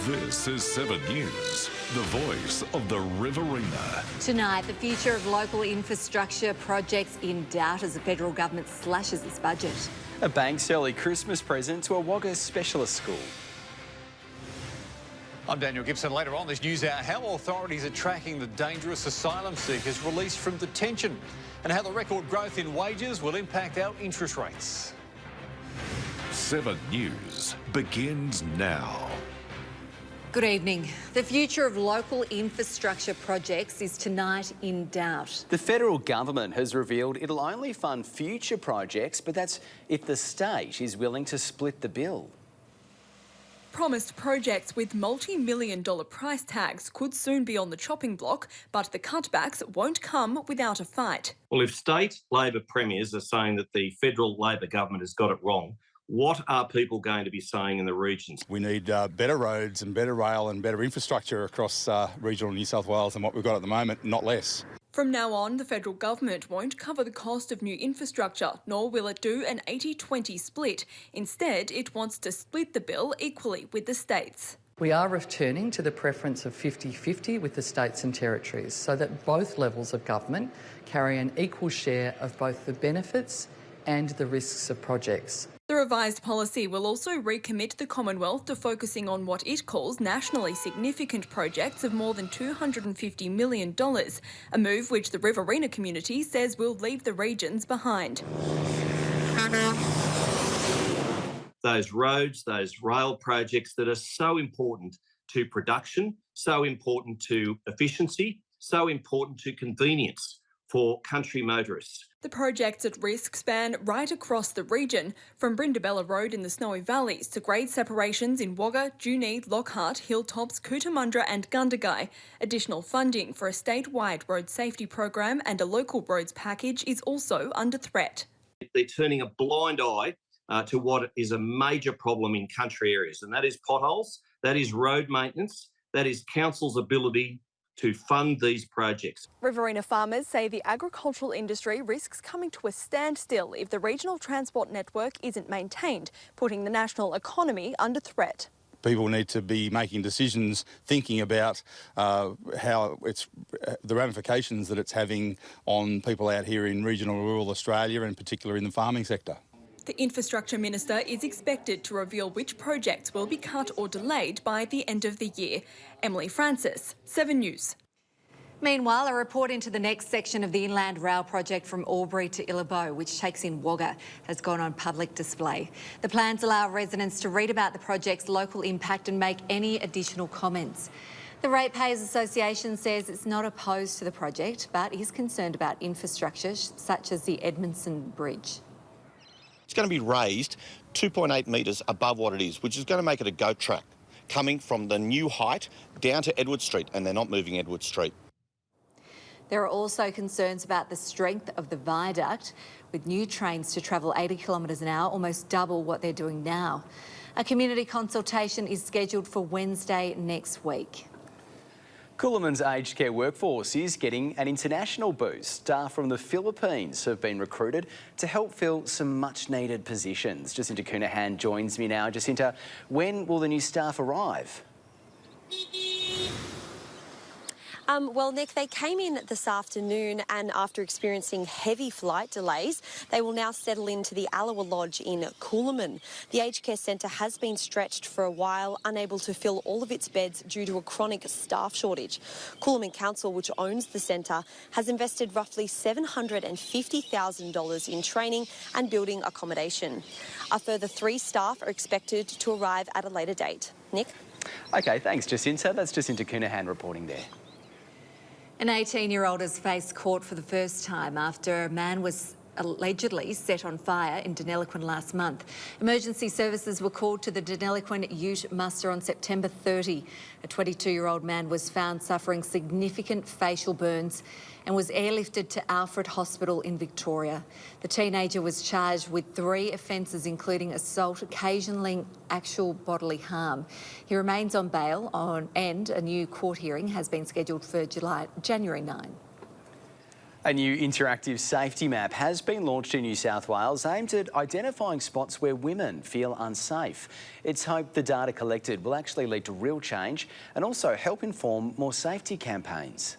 This is 7 News, the voice of the Riverina. Tonight, the future of local infrastructure projects in doubt as the federal government slashes its budget. A bank's early Christmas present to a Wagga specialist school. I'm Daniel Gibson. Later on this news hour, how authorities are tracking the dangerous asylum seekers released from detention and how the record growth in wages will impact our interest rates. 7 News begins now. Good evening. The future of local infrastructure projects is tonight in doubt. The federal government has revealed it'll only fund future projects, but that's if the state is willing to split the bill. Promised projects with multi-million-dollar price tags could soon be on the chopping block, but the cutbacks won't come without a fight. Well, if state Labor premiers are saying that the federal Labor government has got it wrong, what are people going to be saying in the regions? We need better roads and better rail and better infrastructure across regional New South Wales than what we've got at the moment, not less. From now on, the federal government won't cover the cost of new infrastructure, nor will it do an 80-20 split. Instead, it wants to split the bill equally with the states. We are returning to the preference of 50-50 with the states and territories so that both levels of government carry an equal share of both the benefits and the risks of projects. The revised policy will also recommit the Commonwealth to focusing on what it calls nationally significant projects of more than $250 million, a move which the Riverina community says will leave the regions behind. Those roads, those rail projects that are so important to production, so important to efficiency, so important to convenience for country motorists. The projects at risk span right across the region, from Brindabella Road in the Snowy Valleys to grade separations in Wagga, Junee, Lockhart, Hilltops, Cootamundra and Gundagai. Additional funding for a statewide road safety program and a local roads package is also under threat. They're turning a blind eye to what is a major problem in country areas, and that is potholes, that is road maintenance, that is council's ability to fund these projects. Riverina farmers say the agricultural industry risks coming to a standstill if the regional transport network isn't maintained, putting the national economy under threat. People need to be making decisions thinking about how it's the ramifications that it's having on people out here in regional rural Australia, and particularly in the farming sector. The Infrastructure Minister is expected to reveal which projects will be cut or delayed by the end of the year. Emily Francis, 7 News. Meanwhile, a report into the next section of the Inland Rail project from Albury to Illabo, which takes in Wagga, has gone on public display. The plans allow residents to read about the project's local impact and make any additional comments. The Ratepayers Association says it's not opposed to the project, but is concerned about infrastructure such as the Edmondson Bridge. It's going to be raised 2.8 metres above what it is, which is going to make it a goat track coming from the new height down to Edward Street, and they're not moving Edward Street. There are also concerns about the strength of the viaduct, with new trains to travel 80 kilometres an hour, almost double what they're doing now. A community consultation is scheduled for Wednesday next week. Coolaman's aged care workforce is getting an international boost. Staff from the Philippines have been recruited to help fill some much-needed positions. Jacinta Cunahan joins me now. Jacinta, when will the new staff arrive? Well, Nick, they came in this afternoon, and after experiencing heavy flight delays, they will now settle into the Alawa Lodge in Coolaman. The aged care centre has been stretched for a while, unable to fill all of its beds due to a chronic staff shortage. Coolaman Council, which owns the centre, has invested roughly $750,000 in training and building accommodation. A further 3 staff are expected to arrive at a later date. Nick? OK, thanks, Jacinta. That's Jacinta Cunahan reporting there. An 18-year-old has faced court for the first time after a man was allegedly set on fire in Deniliquin last month. Emergency services were called to the Deniliquin Ute muster on September 30. A 22-year-old man was found suffering significant facial burns and was airlifted to Alfred Hospital in Victoria. The teenager was charged with 3 offences, including assault, occasioning actual bodily harm. He remains on bail and a new court hearing has been scheduled for January 9. A new interactive safety map has been launched in New South Wales aimed at identifying spots where women feel unsafe. It's hoped the data collected will actually lead to real change and also help inform more safety campaigns.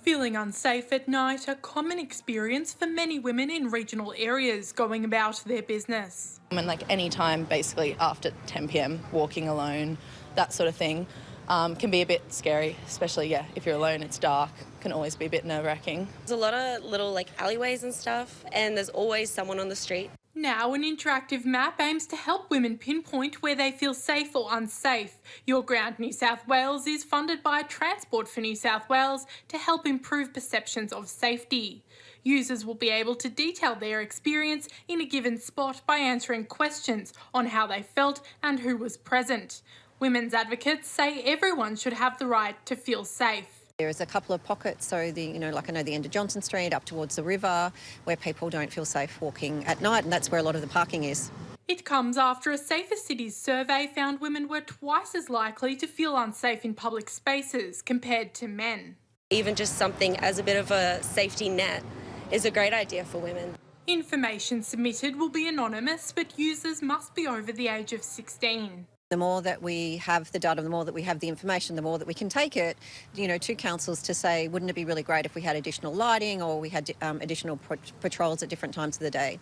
Feeling unsafe at night, a common experience for many women in regional areas going about their business. And like any time basically after 10 p.m, walking alone, that sort of thing, can be a bit scary, especially, if you're alone, it's dark, can always be a bit nerve-wracking. There's a lot of little alleyways and stuff, and there's always someone on the street. Now an interactive map aims to help women pinpoint where they feel safe or unsafe. Your Ground New South Wales is funded by Transport for New South Wales to help improve perceptions of safety. Users will be able to detail their experience in a given spot by answering questions on how they felt and who was present. Women's advocates say everyone should have the right to feel safe. There's a couple of pockets, so I know the end of Johnson Street up towards the river, where people don't feel safe walking at night, and that's where a lot of the parking is. It comes after a Safer Cities survey found women were twice as likely to feel unsafe in public spaces compared to men. Even just something as a bit of a safety net is a great idea for women. Information submitted will be anonymous, but users must be over the age of 16. The more that we have the data, the more that we have the information, the more that we can take it, to councils to say, wouldn't it be really great if we had additional lighting or we had additional patrols at different times of the day?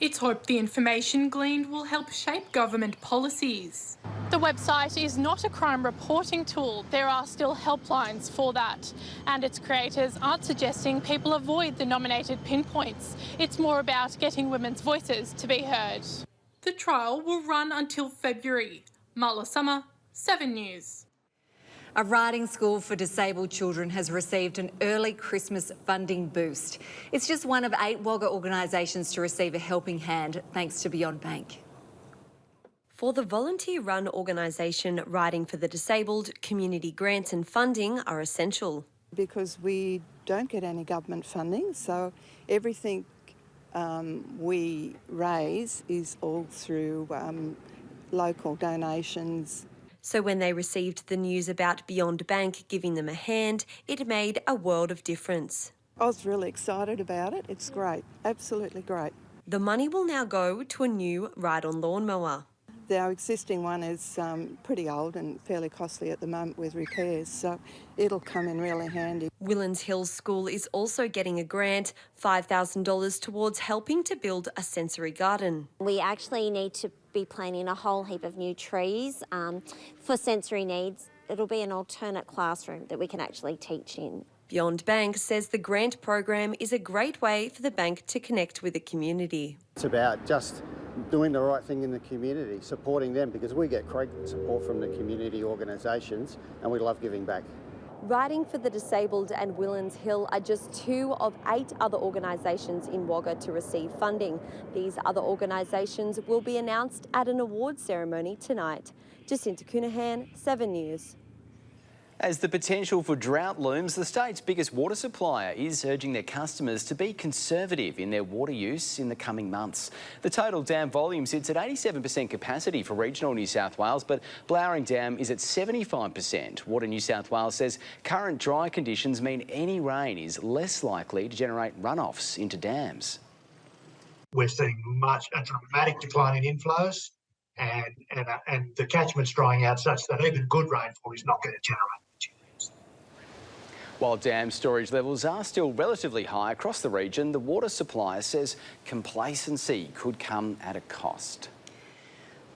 It's hoped the information gleaned will help shape government policies. The website is not a crime reporting tool. There are still helplines for that. And its creators aren't suggesting people avoid the nominated pinpoints. It's more about getting women's voices to be heard. The trial will run until February. Marla Summer, 7 News. A riding school for disabled children has received an early Christmas funding boost. It's just one of 8 Wagga organisations to receive a helping hand thanks to Beyond Bank. For the volunteer-run organisation Riding for the Disabled, community grants and funding are essential. Because we don't get any government funding, so everything we raise is all through local donations. So when they received the news about Beyond Bank giving them a hand, it made a world of difference. I was really excited about it. It's great, absolutely great. The money will now go to a new ride-on lawnmower. Our existing one is pretty old and fairly costly at the moment with repairs, so it'll come in really handy. Willans Hills School is also getting a grant, $5,000 towards helping to build a sensory garden. We actually need to be planting a whole heap of new trees for sensory needs. It'll be an alternate classroom that we can actually teach in. Beyond Bank says the grant program is a great way for the bank to connect with the community. It's about just doing the right thing in the community, supporting them, because we get great support from the community organisations and we love giving back. Riding for the Disabled and Willans Hill are just 2 of 8 other organisations in Wagga to receive funding. These other organisations will be announced at an awards ceremony tonight. Jacinta Coonahan, 7 News. As the potential for drought looms, the state's biggest water supplier is urging their customers to be conservative in their water use in the coming months. The total dam volume sits at 87% capacity for regional New South Wales, but Blowering Dam is at 75%. Water New South Wales says current dry conditions mean any rain is less likely to generate runoffs into dams. We're seeing a dramatic decline in inflows and the catchment's drying out such that even good rainfall is not going to generate. While dam storage levels are still relatively high across the region, the water supplier says complacency could come at a cost.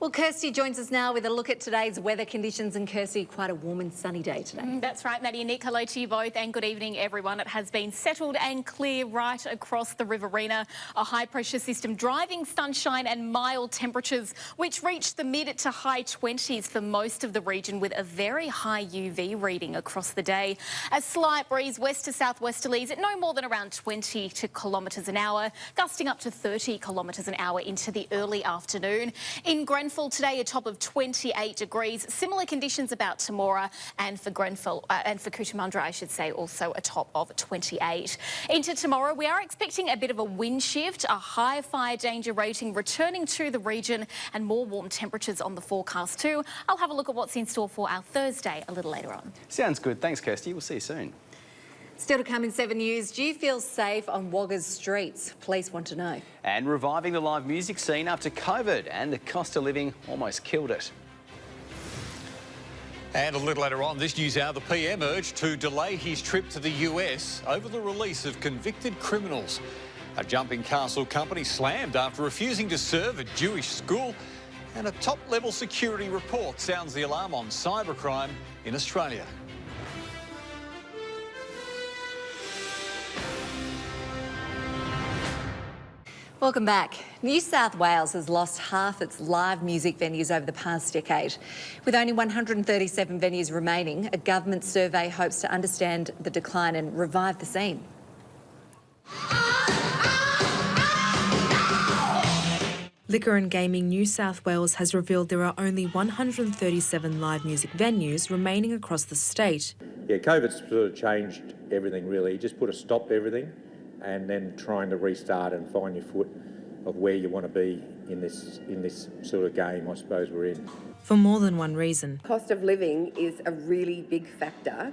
Well, Kirsty joins us now with a look at today's weather conditions. And Kirsty, quite a warm and sunny day today. That's right, Maddie and Nick. Hello to you both and good evening, everyone. It has been settled and clear right across the Riverina. A high-pressure system driving sunshine and mild temperatures, which reached the mid to high 20s for most of the region, with a very high UV reading across the day. A slight breeze west to southwesterlies at no more than around 20 kilometres an hour, gusting up to 30 kilometres an hour into the early afternoon. In Grenfell today, a top of 28 degrees. Similar conditions about Temora and for Grenfell and for Cootamundra, I should say, also a top of 28. Into tomorrow, we are expecting a bit of a wind shift, a high fire danger rating returning to the region and more warm temperatures on the forecast too. I'll have a look at what's in store for our Thursday a little later on. Sounds good. Thanks, Kirsty. We'll see you soon. Still to come in 7 News, do you feel safe on Wagga's streets? Police want to know. And reviving the live music scene after COVID, and the cost of living almost killed it. And a little later on this news hour, the PM urged to delay his trip to the US over the release of convicted criminals. A jumping castle company slammed after refusing to serve a Jewish school, and a top-level security report sounds the alarm on cybercrime in Australia. Welcome back. New South Wales has lost half its live music venues over the past decade. With only 137 venues remaining, a government survey hopes to understand the decline and revive the scene. Liquor and Gaming New South Wales has revealed there are only 137 live music venues remaining across the state. Yeah, COVID's sort of changed everything really. It just put a stop to everything, and then trying to restart and find your foot of where you want to be in this sort of game, I suppose we're in. For more than one reason. Cost of living is a really big factor,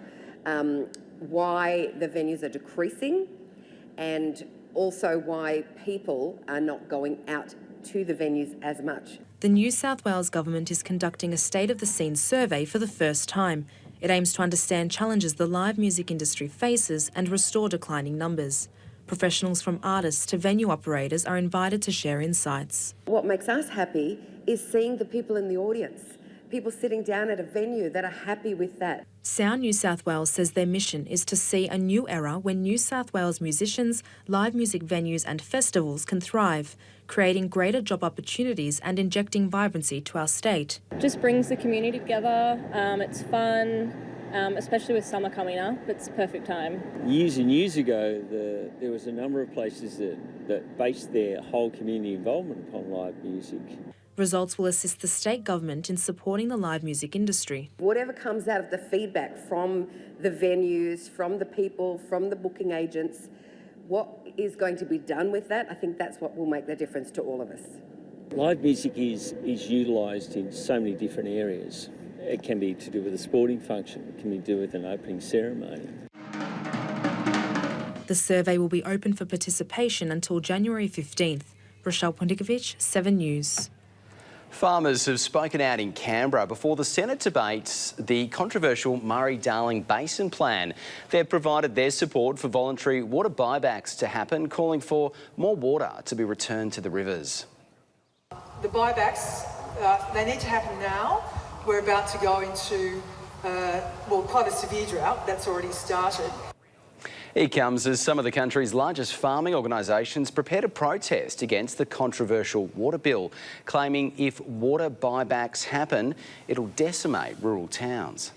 why the venues are decreasing, and also why people are not going out to the venues as much. The New South Wales Government is conducting a State of the Scene survey for the first time. It aims to understand challenges the live music industry faces and restore declining numbers. Professionals from artists to venue operators are invited to share insights. What makes us happy is seeing the people in the audience, people sitting down at a venue that are happy with that. Sound New South Wales says their mission is to see a new era when New South Wales musicians, live music venues and festivals can thrive, creating greater job opportunities and injecting vibrancy to our state. Just brings the community together, it's fun. Especially with summer coming up, it's a perfect time. Years and years ago, there was a number of places that based their whole community involvement upon live music. Results will assist the state government in supporting the live music industry. Whatever comes out of the feedback from the venues, from the people, from the booking agents, what is going to be done with that, I think that's what will make the difference to all of us. Live music is utilised in so many different areas. It can be to do with a sporting function, it can be to do with an opening ceremony. The survey will be open for participation until January 15th. Rochelle Pontikovich, 7 News. Farmers have spoken out in Canberra before the Senate debates the controversial Murray-Darling Basin Plan. They've provided their support for voluntary water buybacks to happen, calling for more water to be returned to the rivers. The buybacks, they need to happen now. We're about to go into, quite a severe drought that's already started. It comes as some of the country's largest farming organisations prepare to protest against the controversial water bill, claiming if water buybacks happen, it'll decimate rural towns.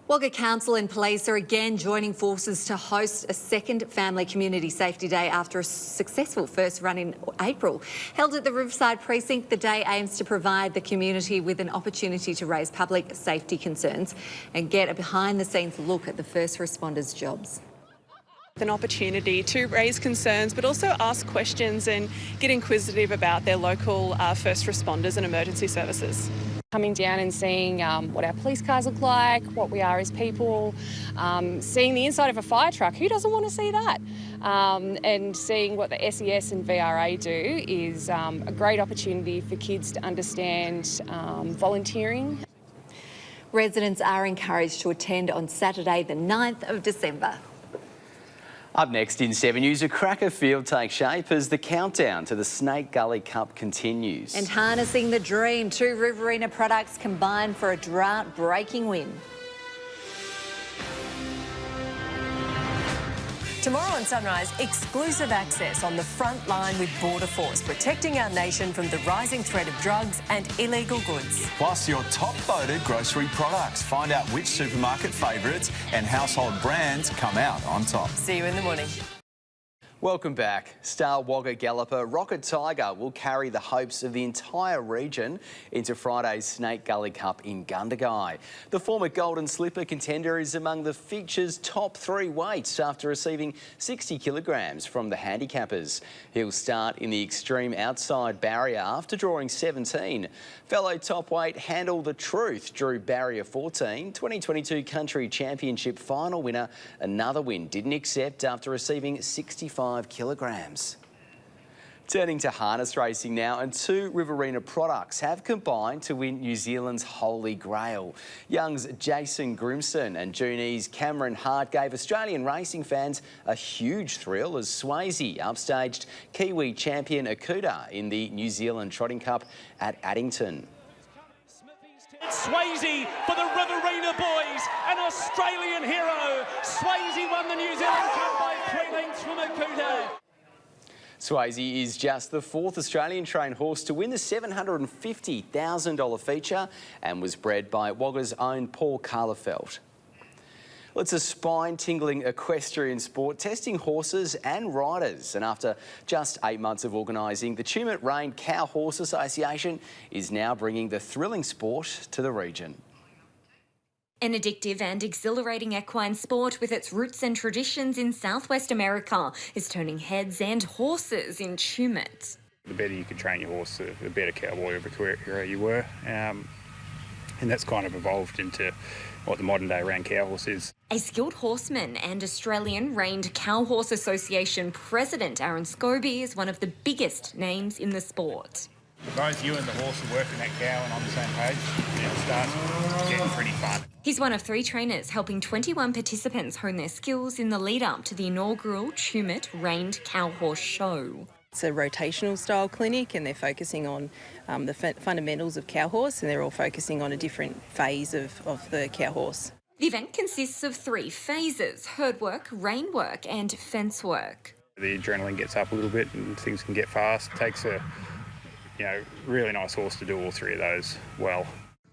Wagga Council and police are again joining forces to host a second Family Community Safety Day after a successful first run in April. Held at the Riverside Precinct, the day aims to provide the community with an opportunity to raise public safety concerns and get a behind-the-scenes look at the first responders' jobs. An opportunity to raise concerns but also ask questions and get inquisitive about their local first responders and emergency services. Coming down and seeing what our police cars look like, what we are as people, seeing the inside of a fire truck, who doesn't want to see that? And seeing what the SES and VRA do is a great opportunity for kids to understand volunteering. Residents are encouraged to attend on Saturday the 9th of December. Up next in 7 News, a cracker field takes shape as the countdown to the Snake Gully Cup continues. And harnessing the dream, 2 Riverina products combine for a drought-breaking win. Tomorrow on Sunrise, exclusive access on the front line with Border Force, protecting our nation from the rising threat of drugs and illegal goods. Plus your top voted grocery products. Find out which supermarket favourites and household brands come out on top. See you in the morning. Welcome back. Star Wagga galloper Rocket Tiger will carry the hopes of the entire region into Friday's Snake Gully Cup in Gundagai. The former Golden Slipper contender is among the feature's top 3 weights after receiving 60 kilograms from the handicappers. He'll start in the extreme outside barrier after drawing 17. Fellow top weight Handle the Truth drew barrier 14. 2022 Country Championship final winner Another Win didn't accept after receiving 65 kilograms. Turning to harness racing now, and 2 Riverina products have combined to win New Zealand's Holy Grail. Young's Jason Grimson and Junie's Cameron Hart gave Australian racing fans a huge thrill as Swayze upstaged Kiwi champion Akuta in the New Zealand Trotting Cup at Addington. Swayze for the Riverina boys, an Australian hero. Swayze won the New Zealand Cup by 3 lengths from Akuta. Swayze is just the 4th Australian trained horse to win the $750,000 feature and was bred by Wagga's own Paul Carlefelt. Well, it's a spine-tingling equestrian sport, testing horses and riders. And after just 8 months of organising, the Tumut Reined Cow Horse Association is now bringing the thrilling sport to the region. An addictive and exhilarating equine sport with its roots and traditions in Southwest America is turning heads and horses in Tumut. The better you could train your horse, the better cowboy of a career you were. And that's kind of evolved into what the modern day reined cow horse is. A skilled horseman and Australian Reined Cow Horse Association President Aaron Scobie is one of the biggest names in the sport. For both you and the horse are working that cow and on the same page, it starts getting pretty fun. He's one of 3 trainers helping 21 participants hone their skills in the lead up to the inaugural Tumut Reined Cow Horse Show. It's a rotational style clinic and they're focusing on the fundamentals of cow horse, and they're all focusing on a different phase of the cow horse. The event consists of 3 phases: herd work, rein work and fence work. The adrenaline gets up a little bit and things can get fast. It takes a really nice horse to do all 3 of those well.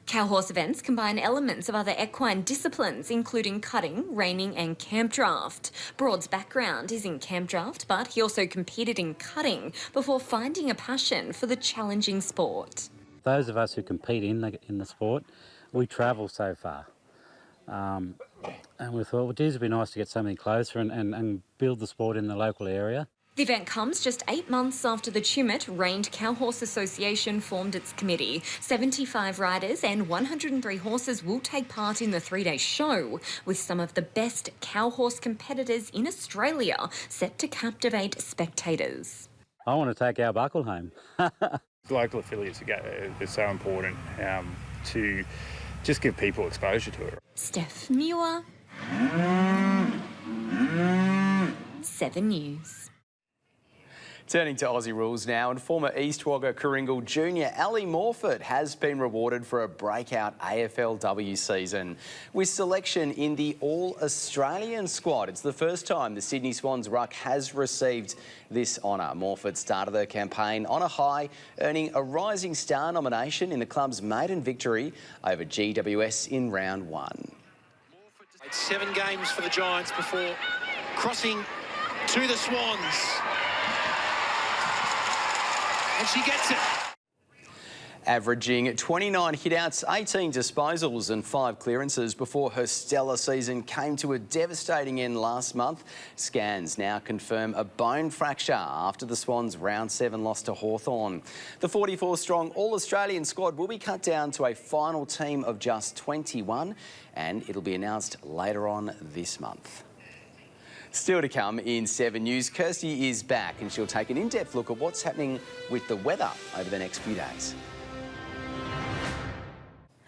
Cow horse events combine elements of other equine disciplines, including cutting, reining and camp draft. Broad's background is in camp draft, but he also competed in cutting before finding a passion for the challenging sport. Those of us who compete in the sport, we travel so far. And we thought, well, geez, it'd be nice to get something closer and build the sport in the local area. The event comes just 8 months after the Tumut Reined Cow Horse Association formed its committee. 75 riders and 103 horses will take part in the 3-day show, with some of the best cow horse competitors in Australia set to captivate spectators. I want to take our buckle home. Local affiliates are so important to just give people exposure to it. Steph Muir, 7 News. Turning to Aussie rules now, and former East Wagga Kooringal junior Ali Morford has been rewarded for a breakout AFLW season with selection in the All-Australian squad. It's the first time the Sydney Swans ruck has received this honour. Morford started her campaign on a high, earning a Rising Star nomination in the club's maiden victory over GWS in round 1. 7 games for the Giants before crossing to the Swans. And she gets it. Averaging 29 hitouts, 18 disposals and 5 clearances before her stellar season came to a devastating end last month. Scans now confirm a bone fracture after the Swans' round 7 loss to Hawthorn. The 44-strong All-Australian squad will be cut down to a final team of just 21, and it'll be announced later on this month. Still to come in 7 News, Kirsty is back and she'll take an in-depth look at what's happening with the weather over the next few days.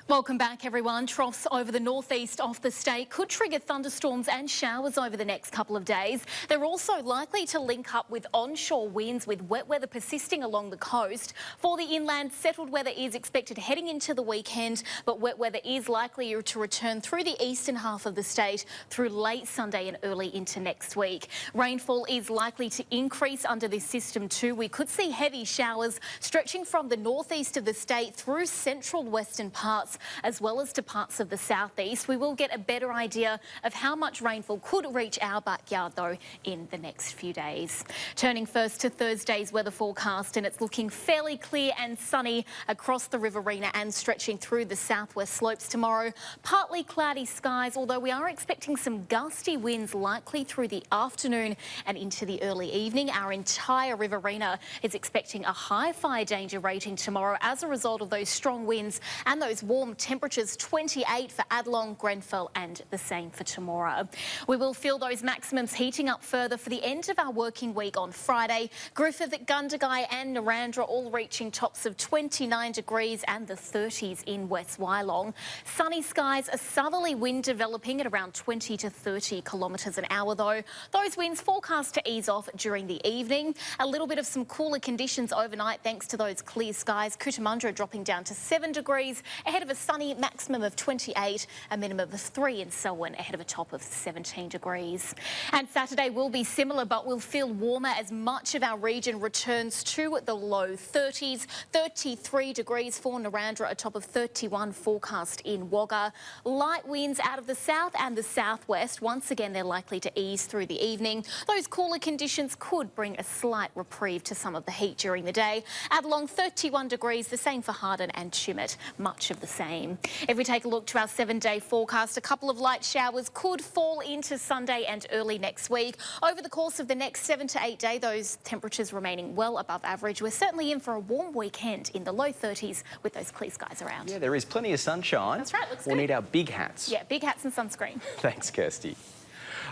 Welcome back, everyone. Troughs over the northeast of the state could trigger thunderstorms and showers over the next couple of days. They're also likely to link up with onshore winds, with wet weather persisting along the coast. For the inland, settled weather is expected heading into the weekend, but wet weather is likely to return through the eastern half of the state through late Sunday and early into next week. Rainfall is likely to increase under this system too. We could see heavy showers stretching from the northeast of the state through central western parts as well as to parts of the southeast. We will get a better idea of how much rainfall could reach our backyard, though, in the next few days. Turning first to Thursday's weather forecast, and it's looking fairly clear and sunny across the Riverina and stretching through the southwest slopes tomorrow. Partly cloudy skies, although we are expecting some gusty winds likely through the afternoon and into the early evening. Our entire Riverina is expecting a high fire danger rating tomorrow as a result of those strong winds and those warm temperatures. 28 for Adlong, Grenfell and the same for Temora. We will feel those maximums heating up further for the end of our working week on Friday. Griffith, Gundagai and Narrandera all reaching tops of 29 degrees and the 30s in West Wyalong. Sunny skies, a southerly wind developing at around 20 to 30 kilometres an hour though. Those winds forecast to ease off during the evening. A little bit of some cooler conditions overnight thanks to those clear skies. Cootamundra dropping down to 7 degrees ahead of a sunny maximum of 28, a minimum of 3 in Selwyn ahead of a top of 17 degrees. And Saturday will be similar but will feel warmer as much of our region returns to the low 30s. 33 degrees for Narrandera, a top of 31 forecast in Wagga. Light winds out of the south and the southwest. Once again, they're likely to ease through the evening. Those cooler conditions could bring a slight reprieve to some of the heat during the day. Adlong 31 degrees, the same for Hardin and Chimmet, much of the same. If we take a look to our 7-day forecast, a couple of light showers could fall into Sunday and early next week. Over the course of the next 7 to 8 days, those temperatures remaining well above average. We're certainly in for a warm weekend in the low 30s with those clear skies around. Yeah, there is plenty of sunshine. That's right, looks We'll good. need our big hats. Yeah, big hats and sunscreen. Thanks, Kirsty.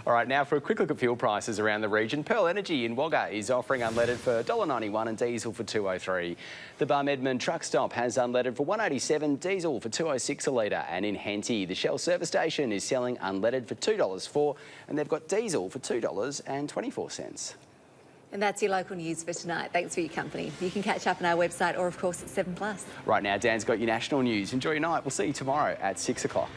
All right, now for a quick look at fuel prices around the region. Pearl Energy in Wagga is offering unleaded for $1.91 and diesel for $2.03. The Barmedman truck stop has unleaded for $1.87, diesel for $2.06 a litre. And in Henty, the Shell service station is selling unleaded for $2.04 and they've got diesel for $2.24. And that's your local news for tonight. Thanks for your company. You can catch up on our website or, of course, at 7+. Right now, Dan's got your national news. Enjoy your night. We'll see you tomorrow at 6 o'clock.